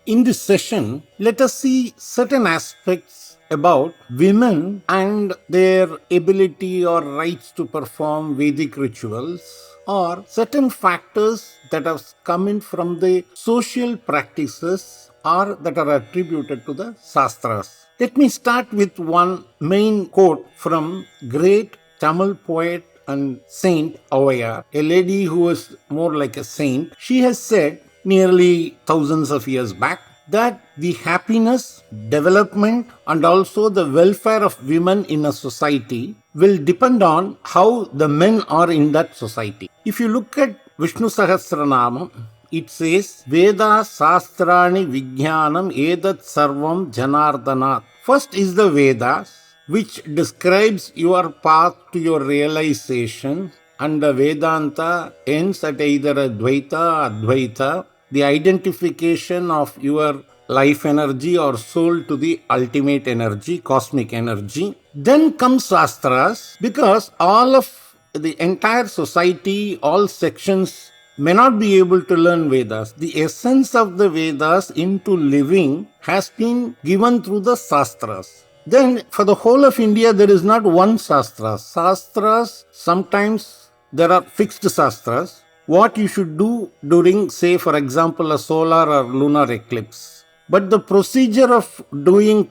In this session, let us see certain aspects about women and their ability or rights to perform Vedic rituals, or certain factors that have come in from the social practices or that are attributed to the Shastras. Let me start with one main quote from great Tamil poet and saint Avaya, a lady who was more like a saint. She has said nearly thousands of years back that the happiness, development, and also the welfare of women in a society will depend on how the men are in that society. If you look at Vishnu Sahasranama, it says, Veda Sastrani Vijnanam Edat Sarvam Janardhanat. First is the Vedas, which describes your path to your realization, and the Vedanta ends at either Advaita, Advaita, the identification of your life energy or soul to the ultimate energy, cosmic energy. Then comes Shastras, because all of the entire society, all sections may not be able to learn Vedas. The essence of the Vedas into living has been given through the Shastras. Then for the whole of India, there is not one Shastra. Shastras, sometimes there are fixed Shastras. What you should do during, say, for example, a solar or lunar eclipse. But the procedure of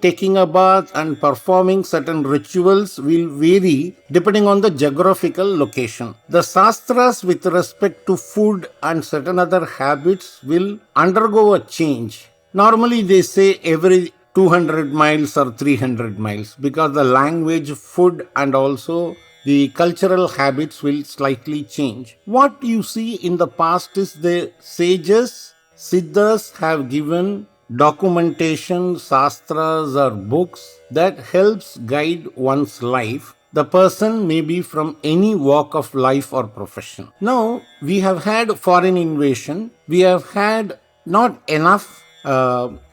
taking a bath and performing certain rituals will vary depending on the geographical location. The Shastras with respect to food and certain other habits will undergo a change. Normally they say every 200 miles or 300 miles, because the language, food, and also the cultural habits will slightly change. What you see in the past is the sages, siddhas have given documentation, shastras or books that helps guide one's life. The person may be from any walk of life or profession. Now, we have had foreign invasion. We have had not enough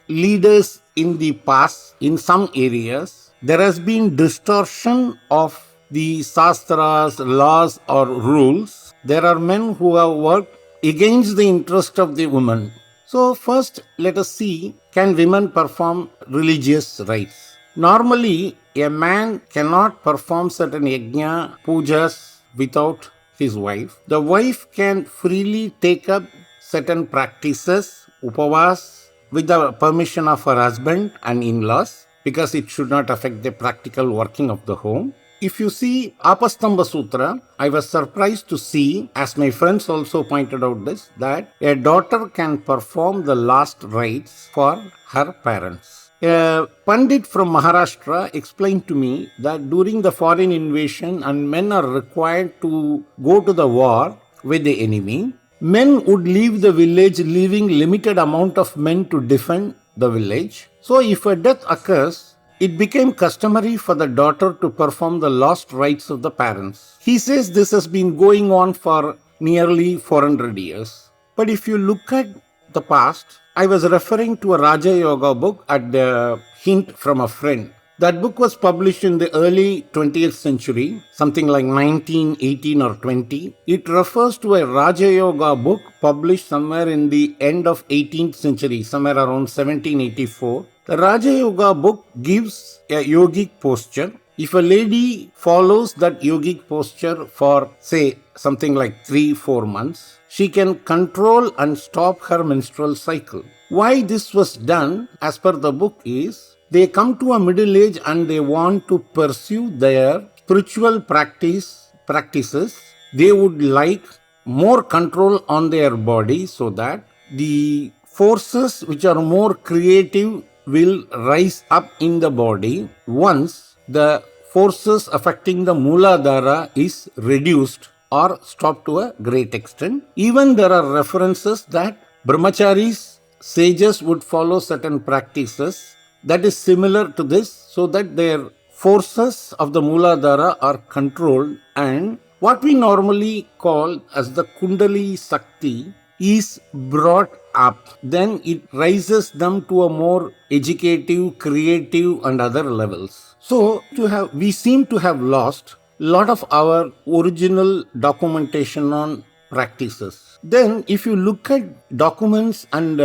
leaders in the past in some areas. There has been distortion of the Shastras, laws or rules. There are men who have worked against the interest of the woman. So first let us see, can women perform religious rites? Normally a man cannot perform certain yajna, pujas without his wife. The wife can freely take up certain practices, upavas, with the permission of her husband and in-laws, because it should not affect the practical working of the home. If you see Apastamba Sutra, I was surprised to see, as my friends also pointed out this, that a daughter can perform the last rites for her parents. A Pandit from Maharashtra explained to me that during the foreign invasion and men are required to go to the war with the enemy, men would leave the village, leaving limited amount of men to defend the village. So if a death occurs, it became customary for the daughter to perform the last rites of the parents. He says this has been going on for nearly 400 years. But if you look at the past, I was referring to a Raja Yoga book at the hint from a friend. That book was published in the early 20th century, something like 1918 or 20. It refers to a Raja Yoga book published somewhere in the end of 18th century, somewhere around 1784. The Raja Yoga book gives a yogic posture. If a lady follows that yogic posture for, say, something like 3-4 months, she can control and stop her menstrual cycle. Why this was done, as per the book, is they come to a middle age and they want to pursue their spiritual practices. They would like more control on their body, so that the forces which are more creative will rise up in the body once the forces affecting the Mooladhara is reduced or stopped to a great extent. Even there are references that brahmacharis, sages would follow certain practices that is similar to this, so that their forces of the Mooladhara are controlled, and what we normally call as the Kundali Sakti is brought up. Then it rises them to a more educative, creative and other levels. So we seem to have lost a lot of our original documentation on practices. Then, if you look at documents and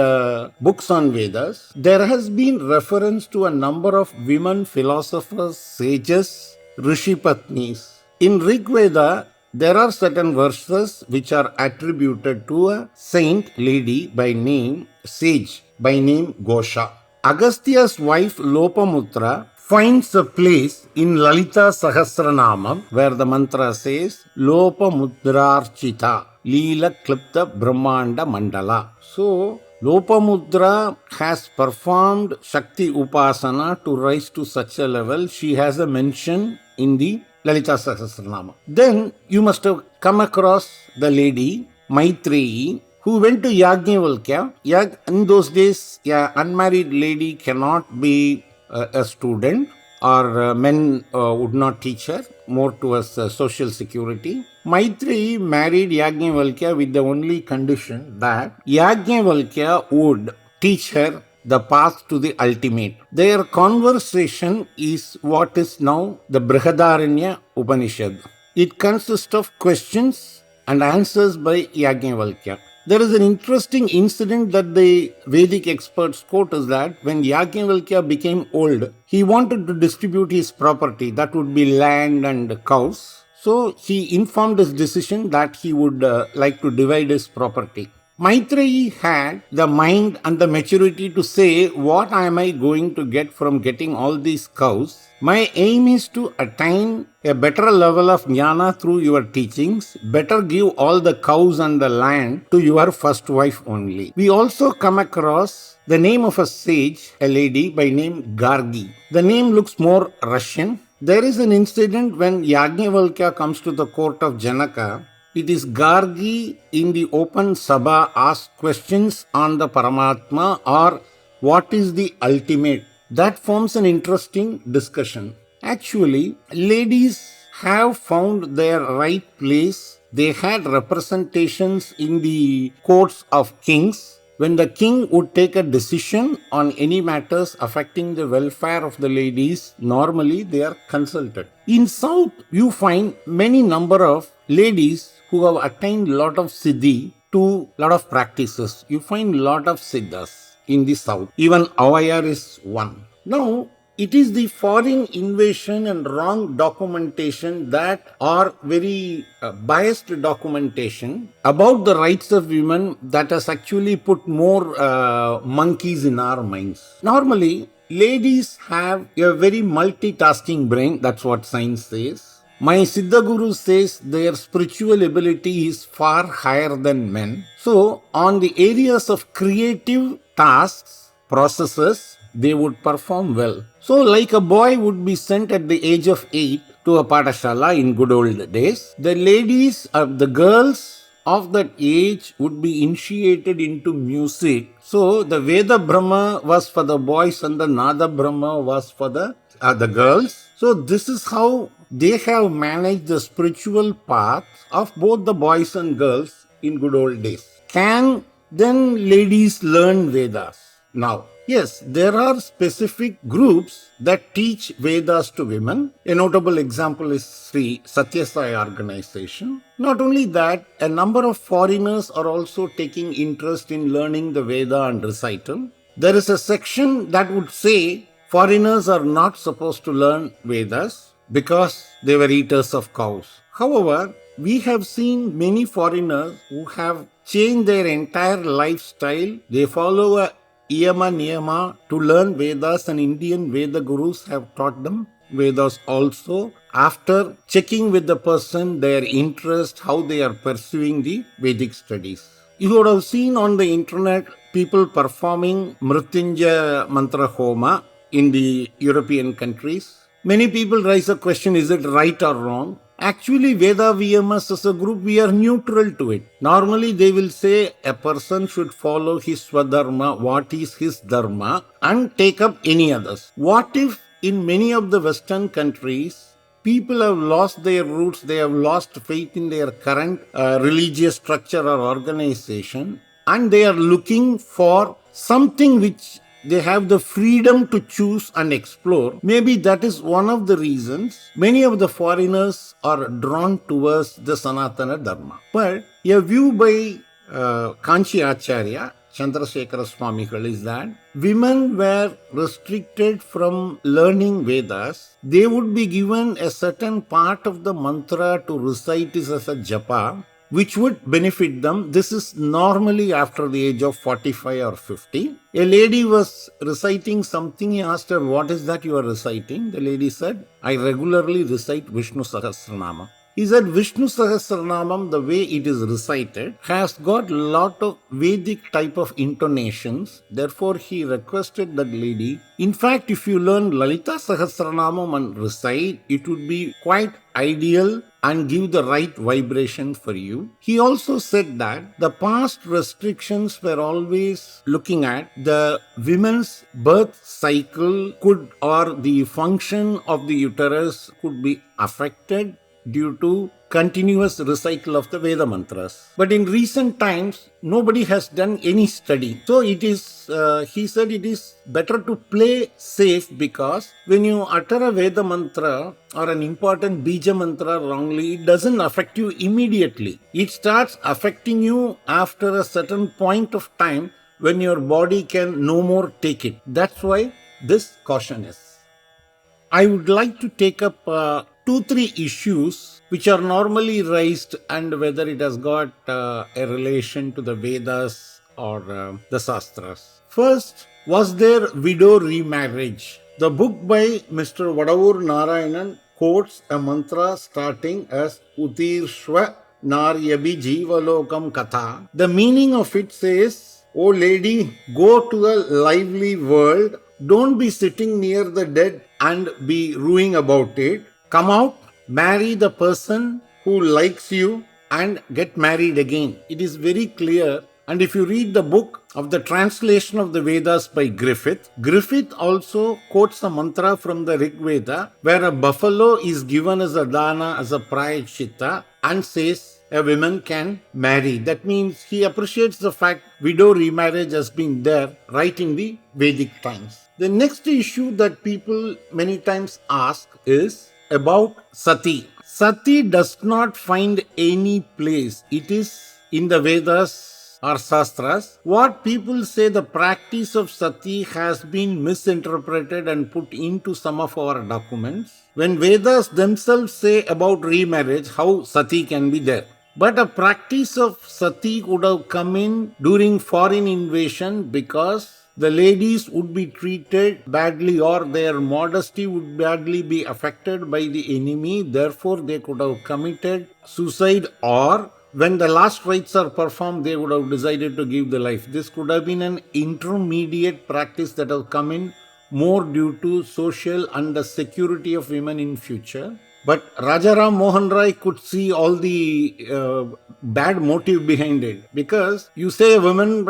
books on Vedas, there has been reference to a number of women philosophers, sages, Rishi Patnis. In Rig Veda, there are certain verses which are attributed to a saint lady by name, sage by name Gosha. Agastya's wife Lopamutra finds a place in Lalita Sahasranamam where the mantra says Lopamudrarchita Leela Klipta Brahmanda Mandala. So, Lopamudra has performed Shakti Upasana to rise to such a level. She has a mention in the Lalita Sahasranama. Then you must have come across the lady Maitreyi who went to Yajnavalkya. In those days, an unmarried lady cannot be a student, or men would not teach her, more towards social security. Maitreyi married Yajnavalkya with the only condition that Yajnavalkya would teach her the path to the ultimate. Their conversation is what is now the Brihadaranya Upanishad. It consists of questions and answers by Yajnavalkya. There is an interesting incident that the Vedic experts quote is that when Yajnavalkya became old, he wanted to distribute his property, that would be land and cows. So he informed his decision that he would like to divide his property. Maitreyi had the mind and the maturity to say, what am I going to get from getting all these cows? My aim is to attain a better level of jnana through your teachings. Better give all the cows and the land to your first wife only. We also come across the name of a sage, a lady by name Gargi. The name looks more Russian. There is an incident when Yajnavalkya comes to the court of Janaka. It is Gargi in the open Sabha asks questions on the Paramatma or what is the ultimate. That forms an interesting discussion. Actually, ladies have found their right place. They had representations in the courts of kings. When the king would take a decision on any matters affecting the welfare of the ladies, normally they are consulted. In South, you find many number of ladies who have attained lot of siddhi to lot of practices. You find lot of siddhas in the South. Even Avayar is one. Now, it is the foreign invasion and wrong documentation that are very biased documentation about the rights of women that has actually put more monkeys in our minds. Normally, ladies have a very multitasking brain. That's what science says. My Siddha Guru says their spiritual ability is far higher than men. So, on the areas of creative tasks, processes, they would perform well. So, like a boy would be sent at the age of 8 to a Padashala in good old days, the ladies, the girls of that age would be initiated into music. So, the Veda Brahma was for the boys and the Nada Brahma was for the girls. So, this is how they have managed the spiritual path of both the boys and girls in good old days. Can then ladies learn Vedas? Now, yes, there are specific groups that teach Vedas to women. A notable example is Sri Satya Sai organization. Not only that, a number of foreigners are also taking interest in learning the Veda and recital. There is a section that would say foreigners are not supposed to learn Vedas because they were eaters of cows. However, we have seen many foreigners who have changed their entire lifestyle. They follow a Yama Niyama to learn Vedas, and Indian Veda gurus have taught them Vedas also after checking with the person their interest, how they are pursuing the Vedic studies. You would have seen on the internet people performing Mrityunjaya Mantra Homa in the European countries. Many people raise a question, is it right or wrong? Actually, VedaVMS as a group, we are neutral to it. Normally, they will say a person should follow his Swadharma, what is his Dharma, and take up any others. What if in many of the Western countries, people have lost their roots, they have lost faith in their current religious structure or organization, and they are looking for something which they have the freedom to choose and explore. Maybe that is one of the reasons many of the foreigners are drawn towards the Sanatana Dharma. But a view by Kanchi Acharya, Chandrasekhara Swamigal, is that women were restricted from learning Vedas. They would be given a certain part of the mantra to recite as a japa, which would benefit them. This is normally after the age of 45 or 50. A lady was reciting something. He asked her, "What is that you are reciting?" The lady said, "I regularly recite Vishnu Sahasranama." He said, Vishnu Sahasranamam, the way it is recited, has got lot of Vedic type of intonations. Therefore, he requested that lady, in fact, if you learn Lalita Sahasranamam and recite, it would be quite ideal and give the right vibration for you. He also said that the past restrictions were always looking at the women's birth cycle could, or the function of the uterus could be affected due to continuous recital of the Veda mantras. But in recent times, nobody has done any study. So it is, he said it is better to play safe, because when you utter a Veda mantra or an important Bija mantra wrongly, it doesn't affect you immediately. It starts affecting you after a certain point of time when your body can no more take it. That's why this caution is. I would like to take up 2-3 issues which are normally raised, and whether it has got a relation to the Vedas or the Shastras. First, was there widow remarriage? The book by Mr. Vadavur Narayanan quotes a mantra starting as Utirshva Naryabi Jivalokam Katha. The meaning of it says, "O lady, go to a lively world. Don't be sitting near the dead and be ruing about it. Come out, marry the person who likes you, and get married again." It is very clear. And if you read the book of the translation of the Vedas by Griffith also quotes a mantra from the Rig Veda, where a buffalo is given as a dana, as a prayachita, and says a woman can marry. That means he appreciates the fact widow remarriage has been there right in the Vedic times. The next issue that people many times ask is about sati. Sati does not find any place. It is in the Vedas or Shastras. What people say, the practice of sati has been misinterpreted and put into some of our documents. When Vedas themselves say about remarriage, how sati can be there? But a practice of sati would have come in during foreign invasion, because the ladies would be treated badly, or their modesty would badly be affected by the enemy. Therefore, they could have committed suicide, or when the last rites are performed, they would have decided to give the life. This could have been an intermediate practice that have come in more due to social and the security of women in future. But Rajaram Mohan Rai could see all the bad motive behind it, because you say a woman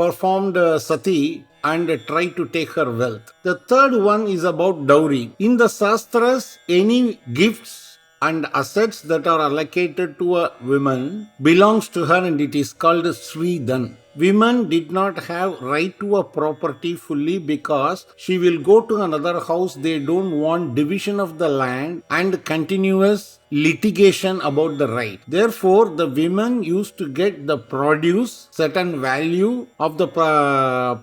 performed sati and tried to take her wealth. The third one is about dowry. In the Shastras, any gifts and assets that are allocated to a woman belongs to her, and it is called Sridhan. Women did not have right to a property fully, because she will go to another house. They don't want division of the land and continuous litigation about the right. Therefore, the women used to get the produce, certain value of the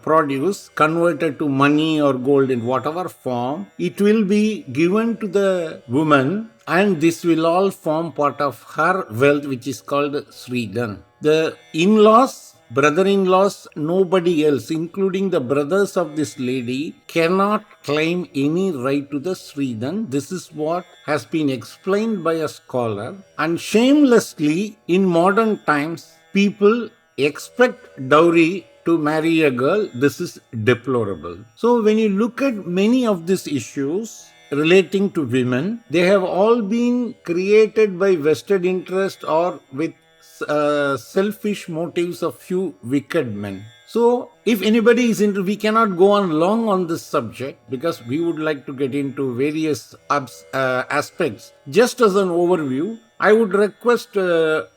produce converted to money or gold in whatever form. It will be given to the woman, and this will all form part of her wealth, which is called Sridhan. The in-laws, brother-in-laws, nobody else, including the brothers of this lady, cannot claim any right to the Sridhan. This is what has been explained by a scholar. And shamelessly, in modern times, people expect dowry to marry a girl. This is deplorable. So when you look at many of these issues relating to women, they have all been created by vested interest or with selfish motives of few wicked men. So, if anybody is into, we cannot go on long on this subject, because we would like to get into various aspects. Just as an overview, I would request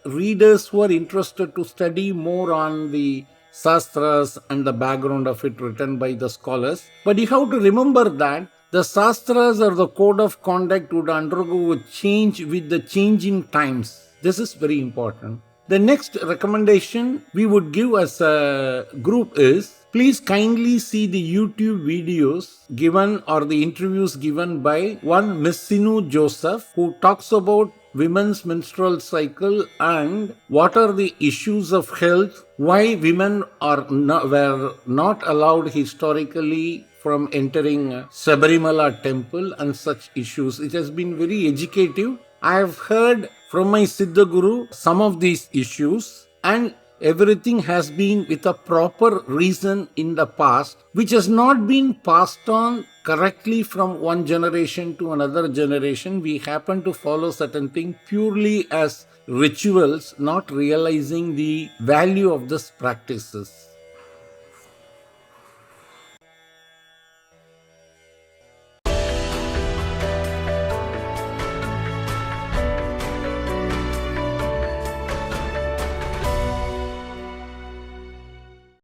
readers who are interested to study more on the Shastras and the background of it written by the scholars. But you have to remember that the Shastras or the code of conduct would undergo a change with the changing times. This is very important. The next recommendation we would give as a group is, please kindly see the YouTube videos given or the interviews given by one Miss Sinu Joseph, who talks about women's menstrual cycle and what are the issues of health, why women were not allowed historically from entering Sabarimala temple and such issues. It has been very educative. I have heard from my Siddha Guru some of these issues, and everything has been with a proper reason in the past, which has not been passed on correctly from one generation to another generation. We happen to follow certain things purely as rituals, not realizing the value of these practices.